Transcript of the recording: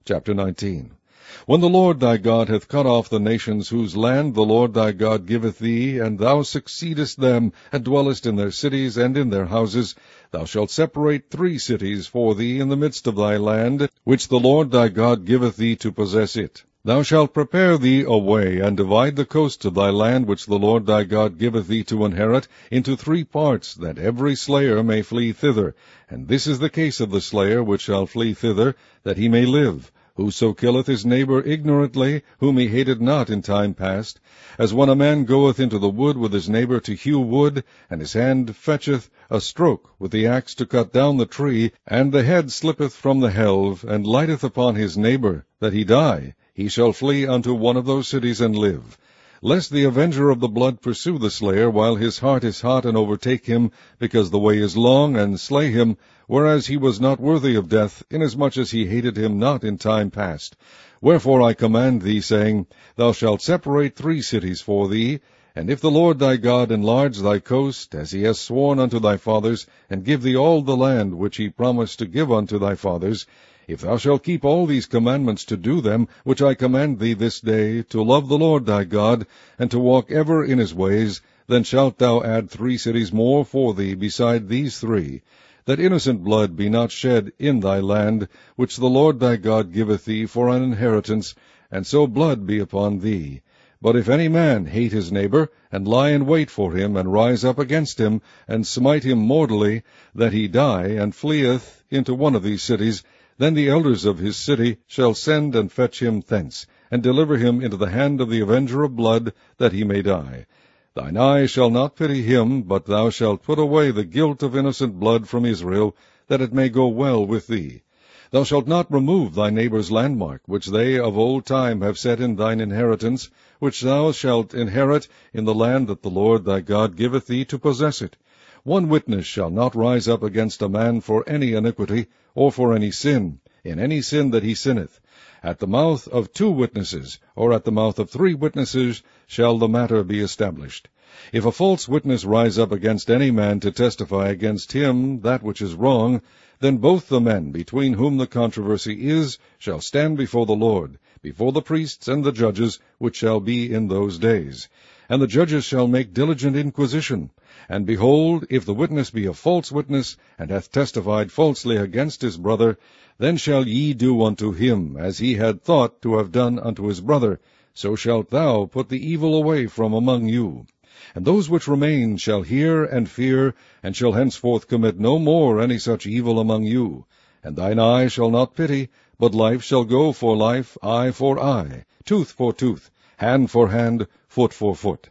Chapter 19. When the Lord thy God hath cut off the nations whose land the Lord thy God giveth thee, and thou succeedest them, and dwellest in their cities and in their houses, thou shalt separate 3 cities for thee in the midst of thy land, which the Lord thy God giveth thee to possess it. Thou shalt prepare thee a way, and divide the coasts of thy land, which the Lord thy God giveth thee to inherit, into 3 parts, that every slayer may flee thither. And this is the case of the slayer which shall flee thither, that he may live. Whoso killeth his neighbour ignorantly, whom he hated not in time past, as when a man goeth into the wood with his neighbour to hew wood, and his hand fetcheth a stroke with the axe to cut down the tree, and the head slippeth from the helve, and lighteth upon his neighbour, that he die, he shall flee unto one of those cities and live. Lest the avenger of the blood pursue the slayer while his heart is hot, and overtake him, because the way is long, and slay him, whereas he was not worthy of death, inasmuch as he hated him not in time past. Wherefore I command thee, saying, Thou shalt separate 3 cities for thee, and if the Lord thy God enlarge thy coast, as he has sworn unto thy fathers, and give thee all the land which he promised to give unto thy fathers, if thou shalt keep all these commandments to do them, which I command thee this day, to love the Lord thy God, and to walk ever in his ways, then shalt thou add 3 cities more for thee beside these 3, that innocent blood be not shed in thy land, which the Lord thy God giveth thee for an inheritance, and so blood be upon thee. But if any man hate his neighbour, and lie in wait for him, and rise up against him, and smite him mortally, that he die, and fleeth into one of these cities, then the elders of his city shall send and fetch him thence, and deliver him into the hand of the avenger of blood, that he may die. Thine eye shall not pity him, but thou shalt put away the guilt of innocent blood from Israel, that it may go well with thee. Thou shalt not remove thy neighbour's landmark, which they of old time have set in thine inheritance, which thou shalt inherit in the land that the Lord thy God giveth thee to possess it. 1 witness shall not rise up against a man for any iniquity, or for any sin, in any sin that he sinneth. At the mouth of 2 witnesses, or at the mouth of 3 witnesses, shall the matter be established. If a false witness rise up against any man to testify against him that which is wrong, then both the men between whom the controversy is shall stand before the Lord, before the priests and the judges, which shall be in those days. And the judges shall make diligent inquisition. And behold, if the witness be a false witness, and hath testified falsely against his brother, then shall ye do unto him as he had thought to have done unto his brother. So shalt thou put the evil away from among you. And those which remain shall hear and fear, and shall henceforth commit no more any such evil among you. And thine eye shall not pity, but life shall go for life, eye for eye, tooth for tooth, hand for hand, foot for foot.